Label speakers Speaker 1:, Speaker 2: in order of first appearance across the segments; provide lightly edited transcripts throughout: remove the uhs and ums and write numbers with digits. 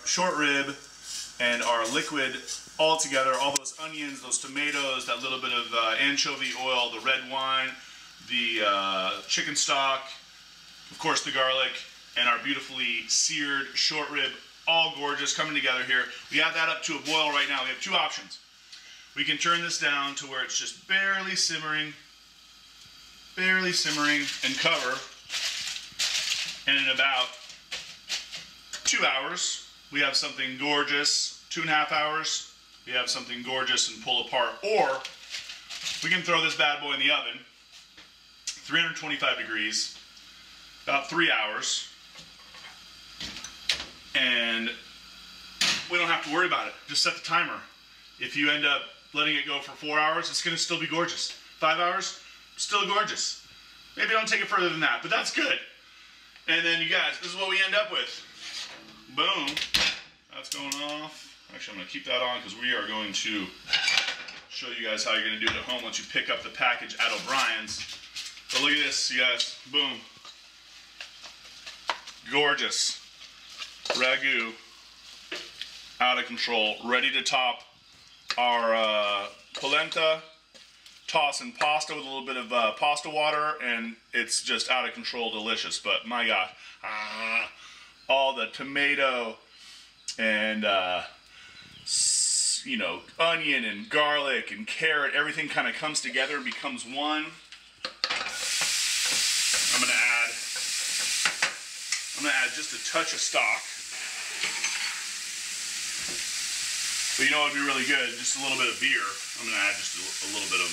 Speaker 1: short rib and our liquid all together, all those onions, those tomatoes, that little bit of anchovy oil, the red wine, the chicken stock, of course the garlic, and our beautifully seared short rib, all gorgeous, coming together here. We have that up to a boil right now. We have two options. We can turn this down to where it's just barely simmering, and cover. And in about 2 hours, we have something gorgeous. 2.5 hours, we have something gorgeous and pull apart. Or we can throw this bad boy in the oven, 325 degrees, about 3 hours, and we don't have to worry about it. Just set the timer. If you end up letting it go for 4 hours, it's going to still be gorgeous. 5 hours, still gorgeous. Maybe don't take it further than that, but that's good. And then you guys, this is what we end up with. Boom. That's going off. Actually, I'm going to keep that on because we are going to show you guys how you're going to do it at home once you pick up the package at O'Brien's. But look at this, you guys. Boom. Gorgeous. Ragu. Out of control. Ready to top our polenta. Toss in pasta with a little bit of pasta water, and it's just out of control delicious. But my God, all the tomato and you know, onion and garlic and carrot, everything kind of comes together and becomes one. I'm gonna add just a touch of stock. But you know what would be really good? Just a little bit of beer. I'm going to add just a little bit of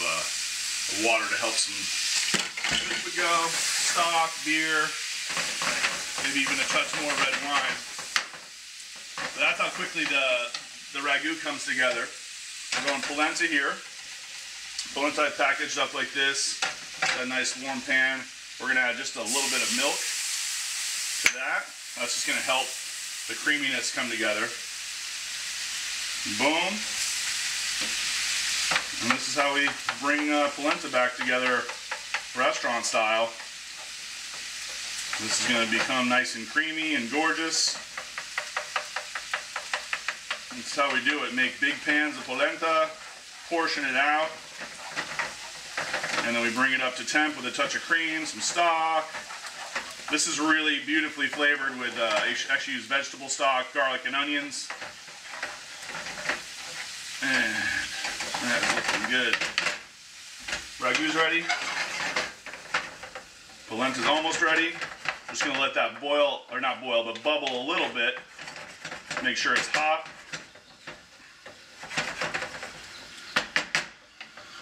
Speaker 1: water to help some. There we go. Stock, beer, maybe even a touch more red wine. But that's how quickly the ragu comes together. We're going polenta here. Polenta I packaged up like this. A nice warm pan. We're going to add just a little bit of milk to that. That's just going to help the creaminess come together. Boom. And this is how we bring polenta back together restaurant style. This is going to become nice and creamy and gorgeous. This is how we do it. Make big pans of polenta, portion it out, and then we bring it up to temp with a touch of cream, some stock. This is really beautifully flavored with, I actually use vegetable stock, garlic, and onions. And that's looking good. Ragu's ready. Polenta's almost ready. Just gonna let that boil, or not boil, but bubble a little bit. Make sure it's hot.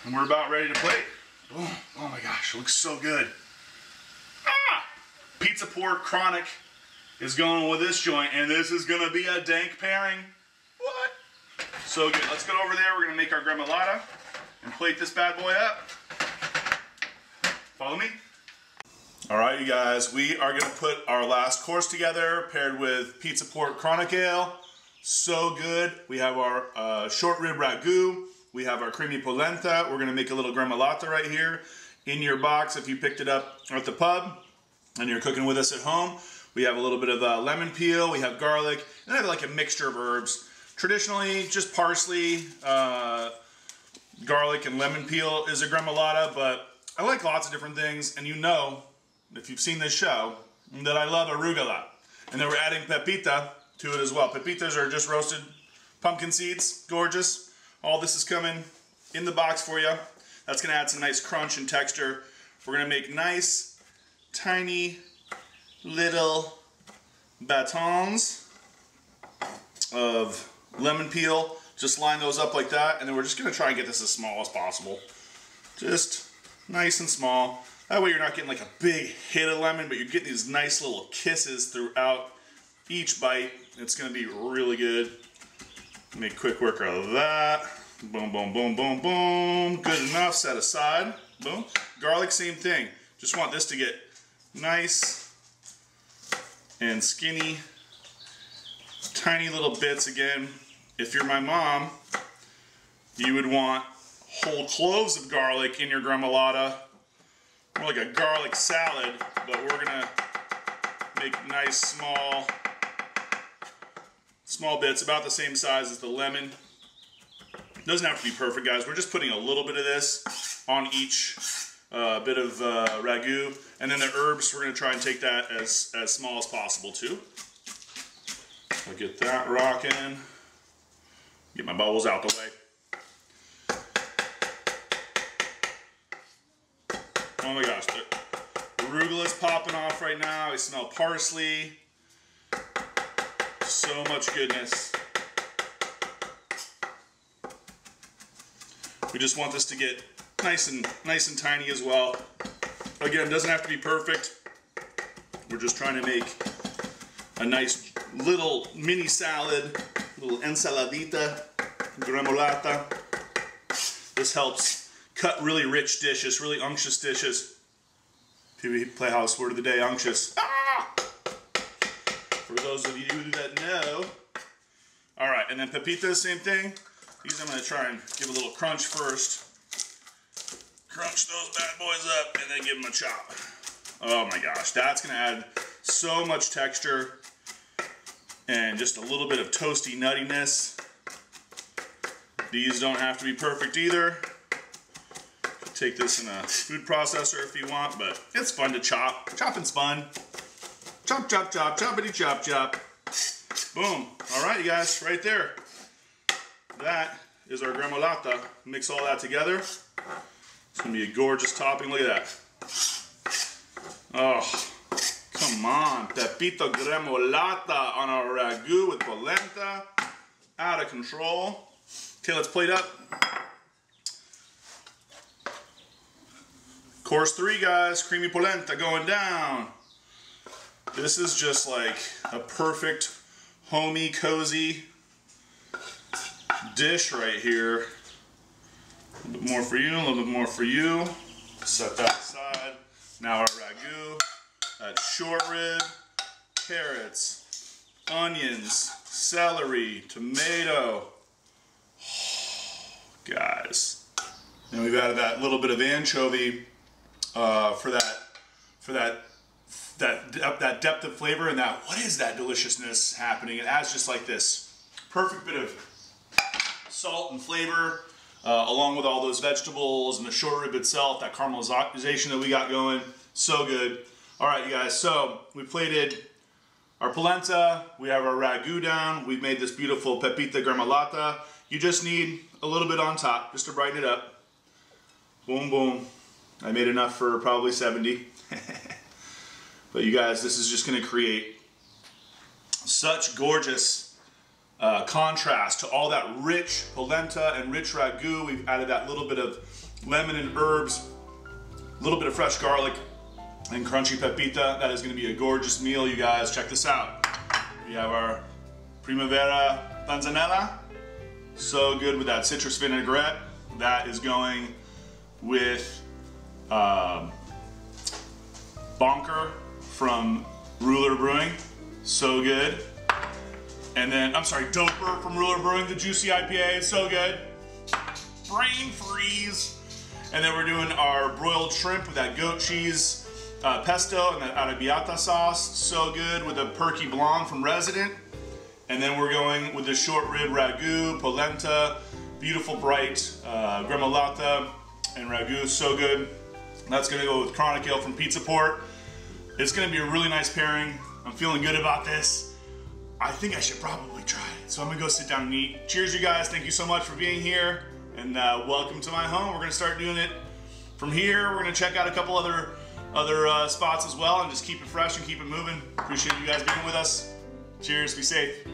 Speaker 1: And we're about ready to plate. Boom. Oh my gosh, it looks so good. Ah! Pizza pork chronic is going with this joint, and this is gonna be a dank pairing. What? So good. Let's go over there. We're going to make our gremolatta and plate this bad boy up. Follow me. All right, you guys. We are going to put our last course together, paired with pizza pork chronic ale. So good. We have our short rib ragu. We have our creamy polenta. We're going to make a little gremolatta right here in your box if you picked it up at the pub and you're cooking with us at home. We have a little bit of lemon peel. We have garlic. And I have like a mixture of herbs. Traditionally, just parsley, garlic, and lemon peel is a gremolatta, but I like lots of different things, and you know, if you've seen this show, that I love arugula. And then we're adding pepita to it as well. Pepitas are just roasted pumpkin seeds, gorgeous. All this is coming in the box for you. That's going to add some nice crunch and texture. We're going to make nice, tiny, little batons of lemon peel. Just line those up like that, and then we're just going to try and get this as small as possible. Just nice and small. That way you're not getting like a big hit of lemon, but you're getting these nice little kisses throughout each bite. It's going to be really good. Make quick work out of that. Boom, boom, boom, boom, boom. Good enough. Set aside. Boom. Garlic, same thing. Just want this to get nice and skinny. Tiny little bits again. If you're my mom, you would want whole cloves of garlic in your gremolatta. More like a garlic salad, but we're gonna make nice small small bits, about the same size as the lemon. Doesn't have to be perfect, guys. We're just putting a little bit of this on each bit of ragu. And then the herbs, we're gonna try and take that as small as possible too. I'll get that rocking. Get my bubbles out the way. Oh my gosh, the arugula's popping off right now. I smell parsley. So much goodness. We just want this to get nice and tiny as well. Again, doesn't have to be perfect. We're just trying to make a nice little mini salad, little ensaladita gremolatta. This helps cut really rich dishes, really unctuous dishes. Play house word of the day, unctuous. Ah! For those of you that know. All right, and then Pepita, same thing. These I'm gonna try and give a little crunch first. Crunch those bad boys up and then give them a chop. Oh my gosh, that's gonna add so much texture and just a little bit of toasty nuttiness. These don't have to be perfect either. Take this in a food processor if you want, but it's fun to chop. Chopping's fun. Chop, chop, chop, choppity chop, chop. Boom. All right, you guys, right there. That is our gremolatta. Mix all that together. It's gonna be a gorgeous topping. Look at that. Oh, come on. Pepita Gremolatta on our ragu with polenta. Out of control. Okay, let's plate up. Course 3, guys. Creamy polenta going down. This is just like a perfect, homey, cozy dish right here. A little bit more for you, a little bit more for you. Set that aside. Now our ragu. That's short rib, carrots, onions, celery, tomato. Oh, guys. And we've added that little bit of anchovy for that depth of flavor and that, what is that deliciousness happening? It adds just like this perfect bit of salt and flavor along with all those vegetables and the short rib itself, that caramelization that we got going. So good. All right, you guys, so we plated our polenta, we have our ragu down, we've made this beautiful Pepita Gremolatta. You just need a little bit on top just to brighten it up. Boom, boom. I made enough for probably 70. But you guys, this is just gonna create such gorgeous contrast to all that rich polenta and rich ragu. We've added that little bit of lemon and herbs, a little bit of fresh garlic and crunchy pepita. That is gonna be a gorgeous meal, you guys. Check this out. We have our Primavera Panzanella. So good with that citrus vinaigrette. That is going with Bonker from Ruler Brewing. So good. And then, I'm sorry, Doper from Ruler Brewing, the juicy IPA. So good. Brain freeze. And then we're doing our broiled shrimp with that goat cheese pesto and that arrabbiata sauce. So good with a perky blonde from Resident. And then we're going with the short rib ragu, polenta, beautiful bright gremolatta and ragu. So good. That's gonna go with chronic ale from Pizza Port. It's gonna be a really nice pairing. I'm feeling good about this. I think I should probably try it. So I'm gonna go sit down and eat. Cheers, you guys. Thank you so much for being here. And welcome to my home. We're gonna start doing it from here. We're gonna check out a couple other spots as well and just keep it fresh and keep it moving. Appreciate you guys being with us. Cheers, be safe.